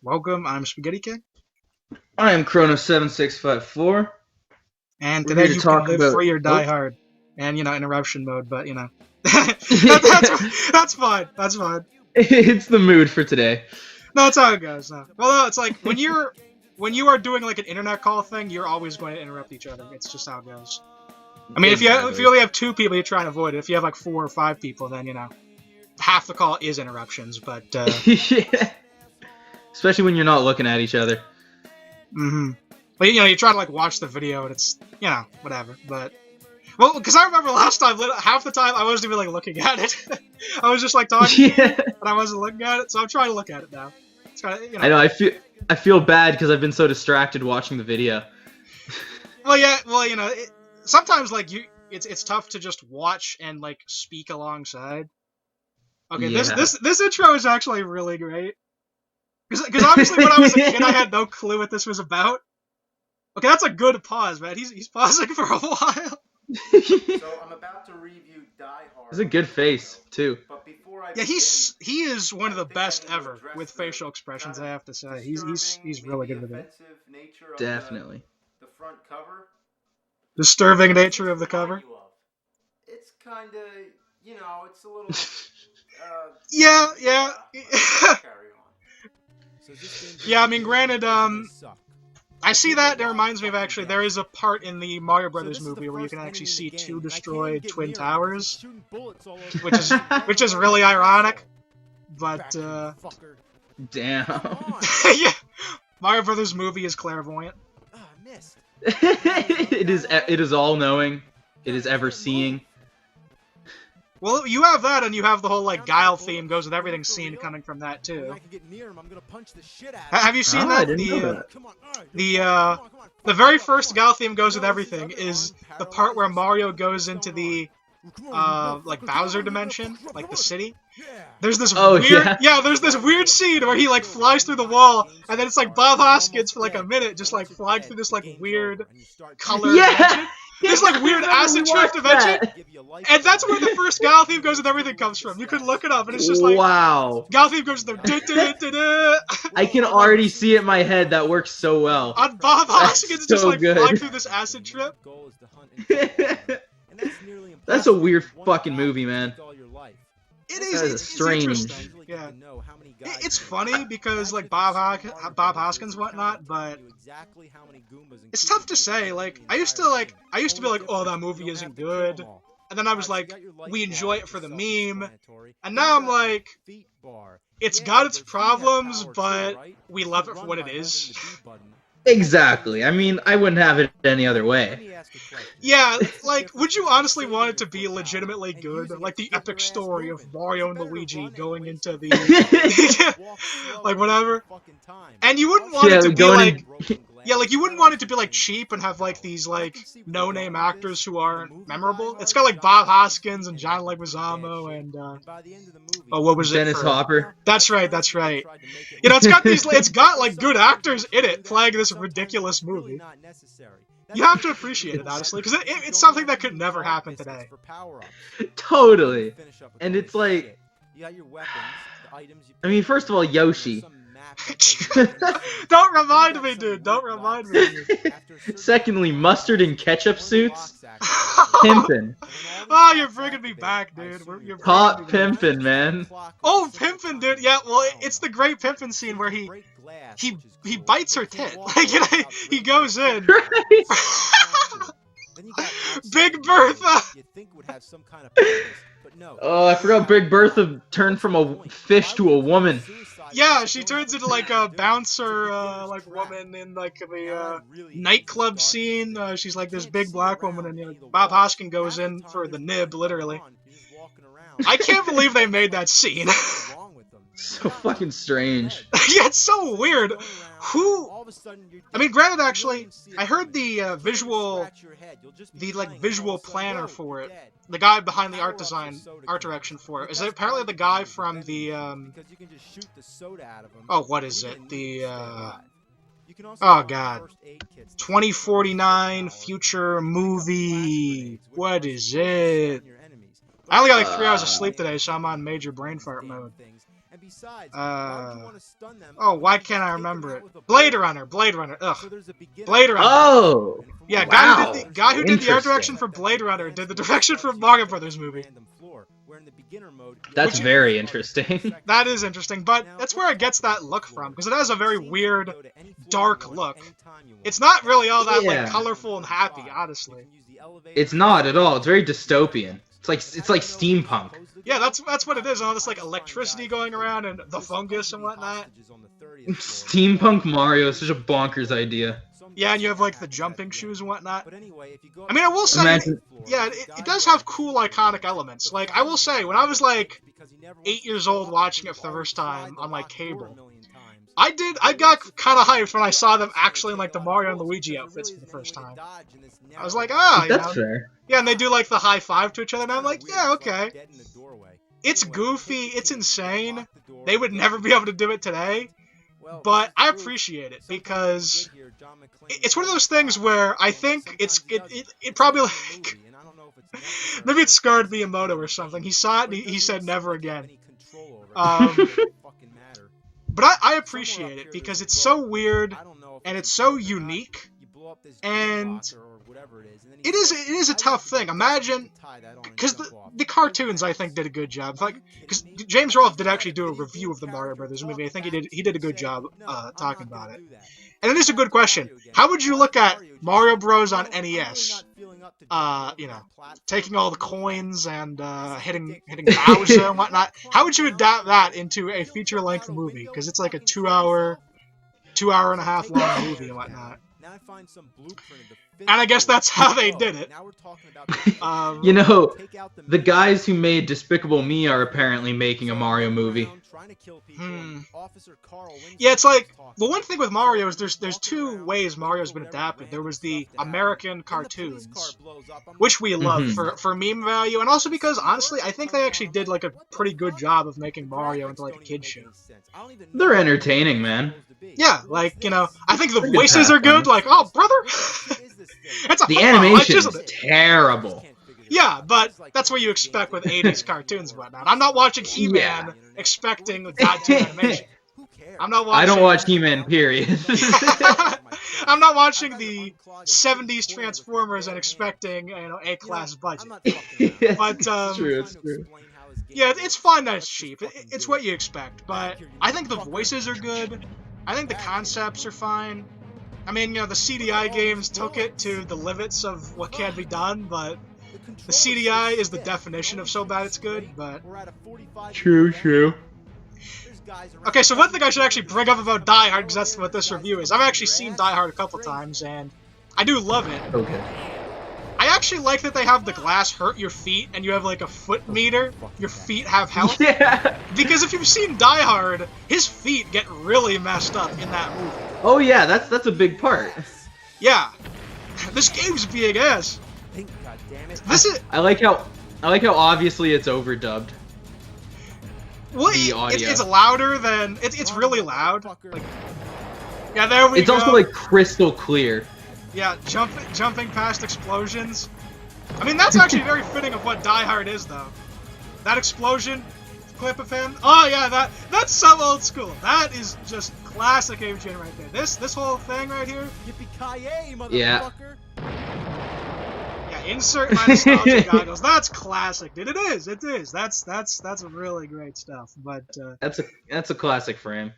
Welcome, I'm Spaghetti King, I am Chrono7654. and We're today here to you can talk live about. free or die Oh, hard. And, interruption mode, but, it's that's fine, that's fine. the mood for today. No, that's how it goes, no. Well, no, it's like, when you are doing, like, an internet call thing, you're always going to interrupt each other. It's just how it goes. I mean, if you Exactly. only have two people, you try and avoid it. If you have, like, four or five people, then, half the call is interruptions, but, Yeah. Especially when you're not looking at each other. mm-hmm. But, you try to, like, watch the video, and it's, whatever, but... Well, because I remember last time, half the time I wasn't even like looking at it. I was just like talking to you, Yeah. and I wasn't looking at it. So I'm trying to look at it now. It's kind of, I know. I feel bad because I've been so distracted watching the video. Well, yeah. Well, sometimes like it's tough to just watch and like speak alongside. Okay, this Yeah. this this intro is actually really great. Because obviously when I was a kid, I had no clue what this was about. Okay, that's a good pause, man. He's pausing for a while. So I'm about to review Die Hard. It's a good face too. But before I Yeah, begin, he is one of the I think I best need to ever address with the facial expressions. kind I of have to say, he's disturbing, really maybe good with it. offensive nature of Definitely. the front cover. Disturbing What does nature this of the remind cover. you of? It's kind of, it's a little. Yeah, yeah. Carry on. Yeah, I mean, granted, I see that. That reminds me of actually, there is a part in the Mario Brothers movie where you can actually see two destroyed twin towers, which is really ironic. But Damn. yeah, Mario Brothers movie is clairvoyant. It is all knowing. It is ever seeing. Well, you have that, and you have the whole like Guile theme goes with everything scene coming from that too. Have you seen I that? didn't know that. The very first Guile theme goes with everything is the part where Mario goes into the like Bowser dimension, like the city. There's this Oh, weird, yeah. there's this weird scene where he like flies through the wall, and then it's like Bob Hoskins for like a minute, just like flying through this like weird color dimension. Yeah. This like weird I remember we acid trip watched dimension, that. and that's where the first Guile theme goes with everything comes from. You can look it up, and it's just like Wow. Guile theme goes with the I can already see it in my head. That works so well. on Bob Hoskins just so like good. flying through this acid trip. That's a weird fucking movie, man. It is. That is It's strange. interesting. Yeah. It's funny because like Bob Hoskins whatnot, but it's tough to say. Like I used to be like, oh, that movie isn't good, and then I was like, we enjoy it for the meme, and now I'm like, it's got its problems, but we love it for what it is. Exactly. I mean, I wouldn't have it any other way. Yeah, like, would you honestly want it to be legitimately good? Like the epic story of Mario and Luigi going into the like whatever. And you wouldn't want it to be like yeah, like you wouldn't want it to be like cheap and have like these like no-name actors who aren't memorable. It's got like Bob Hoskins and John Leguizamo and oh, what was Dennis it? Hopper. That's right, that's right. It's got like good actors in it playing this ridiculous movie. You have to appreciate it, honestly, because it's something that could never happen today. Totally. And it's like, I mean, first of all, Yoshi. Don't remind me, dude. Don't remind me. Secondly, mustard and ketchup suits. Pimpin'. Oh, you're bringing me back, dude. You're Hot bringing me back. pimpin', man. Oh, pimpin', dude. Yeah, well, it's the great pimpin' scene where he bites her tit. Like, he goes in. Big Bertha. Oh, I forgot Big Bertha turned from a fish to a woman. Yeah, she turns into like a bouncer, like woman in like the nightclub scene. She's like this big black woman, and Bob Hoskins goes in for the nib, literally. I can't believe they made that scene. So fucking strange. Yeah, it's so weird. Who? I mean, granted, actually, I heard the visual planner for it. The guy behind the art direction for it. Is it apparently the guy from the oh, what is it? The oh god, 2049 future movie. What is it? I only got like 3 hours of sleep today, so I'm on major brain fart mode. Oh, why can't I remember it? Blade Runner. Ugh. Blade Runner. Oh. Yeah, Wow. guy who did the art Interesting. direction for Blade Runner did the direction for Mario Brothers movie. That's very interesting. That is interesting, but that's where it gets that look from, because it has a very weird, dark look. It's not really all that like colorful and happy, honestly. It's not at all. It's very dystopian. It's like steampunk. Yeah, that's what it is. All this like electricity going around and the fungus and whatnot. Steampunk Mario is such a bonkers idea. Yeah, and you have like the jumping shoes and whatnot. I mean, I will say, yeah, it does have cool iconic elements. Like, I will say, when I was like 8 years old watching it for the first time on like cable, I got kind of hyped when I saw them actually in like the Mario and Luigi outfits for the first time. I was like, ah, you That's know? fair. Yeah, and they do like the high five to each other, and I'm like, yeah, okay. It's goofy, it's insane. They would never be able to do it today, but I appreciate it because it's one of those things where I think it probably like maybe it scarred Miyamoto or something. He saw it and he said never again. But I appreciate it because it's so weird and it's so unique, and it is a tough thing. Imagine, because the cartoons I think did a good job. Like, because James Rolfe did actually do a review of the Mario Brothers movie. I think he did a good job talking about it. And it is a good question. How would you look at Mario Bros on NES? You know, taking all the coins and hitting Bowser and whatnot. How would you adapt that into a feature-length movie? Because it's like a 2 hour and a half long movie and whatnot. And I guess that's how they did it. You know, the guys who made Despicable Me are apparently making a Mario movie. Yeah, it's like, the one thing with Mario is there's two ways Mario's been adapted. There was the American cartoons, which we love for meme value, and also because, honestly, I think they actually did like a pretty good job of making Mario into like a kid's show. They're entertaining, man. Yeah, like, you know, I think the voices are good, like, oh, brother! It's the animation is terrible. Yeah, but that's what you expect with 80s cartoons and whatnot. I'm not watching He-Man expecting God-tier animation. I'm not watching... I don't watch He-Man, period. I'm not watching the 70s Transformers and expecting, you know, A-class budget. But, it's true. yeah, it's fine that it's cheap. It's what you expect, but I think the voices are good. I think the concepts are fine. I mean, you know, the CDI games took it to the limits of what can be done, but the CDI is the definition of so bad it's good, but... True. Okay, so one thing I should actually bring up about Die Hard, because that's what this review is. I've actually seen Die Hard a couple times, and I do love it. Okay. I actually like that they have the glass hurt your feet, and you have like a foot meter. Your feet have health. Yeah. Because if you've seen Die Hard, his feet get really messed up in that movie. Oh yeah, that's a big part. Yeah. This game's big ass. This is... I like how obviously it's overdubbed. Well, the audio. It's louder than... It's really loud. Like, yeah, there we go. It's also like crystal clear. Yeah, jumping past explosions. I mean, that's actually very fitting of what Die Hard is, though. That explosion clip of him. Oh yeah, that's so old school. That is just classic AVGN right there. This whole thing right here. Yippee-ki-yay, motherfucker! Yeah. Yeah, insert my nostalgia goggles. That's classic, dude. It is. That's really great stuff. But that's a classic frame.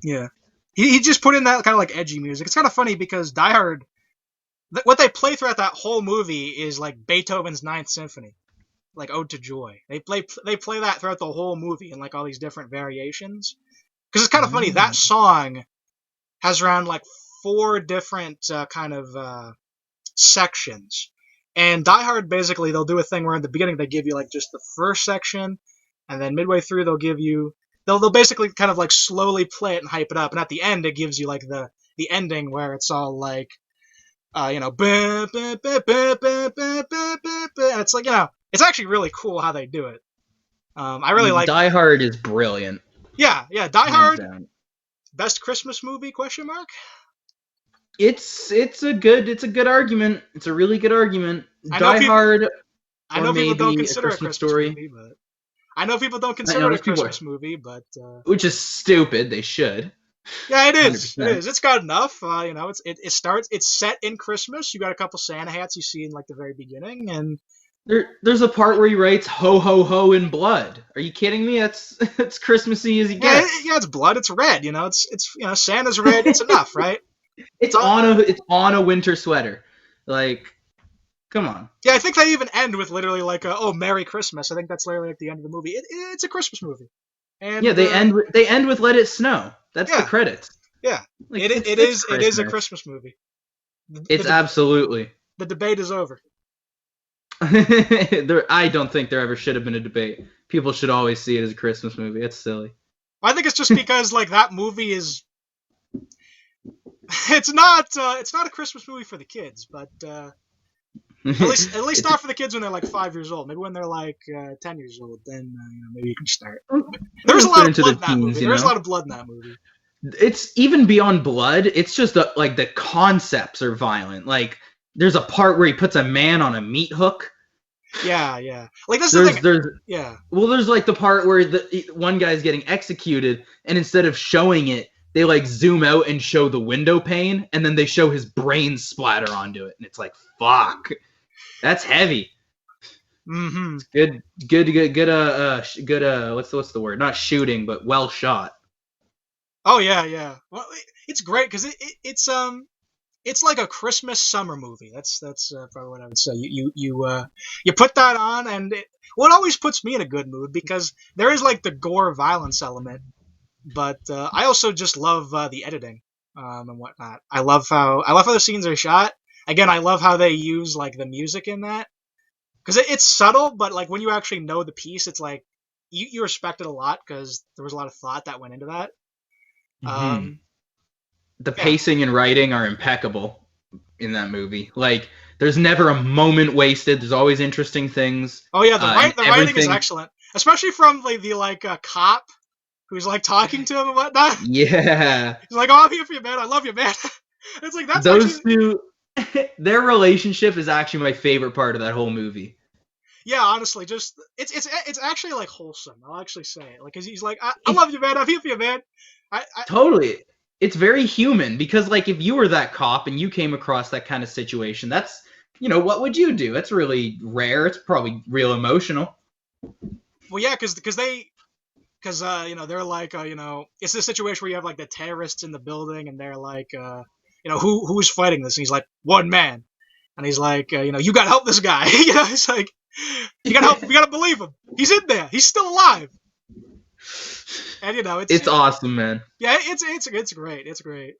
Yeah. He just put in that kind of like edgy music. It's kind of funny because Die Hard, what they play throughout that whole movie is like Beethoven's Ninth Symphony, like Ode to Joy. They play that throughout the whole movie in like all these different variations. Because it's kind of funny, that song has around like 4 different kind of sections. And Die Hard, basically, they'll do a thing where in the beginning they give you like just the first section, and then midway through they'll give you... They'll basically kind of like slowly play it and hype it up, and at the end it gives you like the ending where it's all like, you know, and it's like, you know, it's actually really cool how they do it. I really like Die Hard is brilliant. Yeah, Die Hard, best Christmas movie? ? It's a good argument. It's a really good argument. Die Hard, I know people don't maybe consider A Christmas Story. movie, but I know people don't I consider know it a those people are, Christmas movie, but which is stupid. They should. yeah, it is. It 100%. is. It's got enough. You know, it starts. It's set in Christmas. You got a couple Santa hats you see in like the very beginning, and There's a part where he writes "ho ho ho" in blood. Are you kidding me? That's Christmassy as he yeah, gets. yeah, it's blood. It's red. You know, it's you know Santa's red. It's enough, right? It's So on a winter sweater. Like, come on. yeah, I think they even end with literally like oh Merry Christmas. I think that's literally like the end of the movie. It's a Christmas movie, Yeah, and they end with "Let It Snow." That's the yeah, credits. yeah, Like it's it is a Christmas. Christmas movie. It's absolutely. The debate is over. I don't think there ever should have been a debate. People should always see it as a Christmas movie. It's silly. I think it's just because like that movie is it's not a Christmas movie for the kids, but at least not for the kids when they're like 5 years old. Maybe when they're like 10 years old, then you know, maybe you can start. There was a lot of blood in that movie. There was a lot of blood in that movie. It's even beyond blood. It's just like the concepts are violent. Like there's a part where he puts a man on a meat hook. Yeah, yeah. Like that's the thing. Yeah. Well, there's like the part where the one guy's getting executed, and instead of showing it, they like zoom out and show the window pane, and then they show his brain splatter onto it, and it's like, fuck, that's heavy. Mm-hmm. Good. What's the word? Not shooting, but well shot. Oh yeah, yeah. Well, it's great because it's like a Christmas summer movie. That's probably what I would say. You put that on, and what always puts me in a good mood because there is like the gore violence element, but I also just love the editing and whatnot. I love how the scenes are shot. Again, I love how they use like the music in that because it's subtle, but like when you actually know the piece, it's like you respect it a lot because there was a lot of thought that went into that. Mm-hmm. The Yeah. pacing and writing are impeccable in that movie. Like, there's never a moment wasted. There's always interesting things. Oh yeah, the writing is everything. excellent, especially from like the cop who's like talking to him and whatnot. Yeah. He's like, "Oh, I'm here for you, man. I love you, man." It's like that's Those actually two, their relationship is actually my favorite part of that whole movie. yeah, honestly, just it's actually like wholesome. I'll actually say it, like, 'cause he's like, I love you, man. I'm here for you, man." I Totally. It's very human because, like, if you were that cop and you came across that kind of situation, that's, what would you do? It's really rare. It's probably real emotional. well, yeah, because they're like it's this situation where you have like the terrorists in the building and they're like who's fighting this, and he's like one man, and he's like you gotta help this guy. It's like you gotta help, you gotta believe him, he's in there, he's still alive, and It's awesome, man. yeah, it's great, it's great.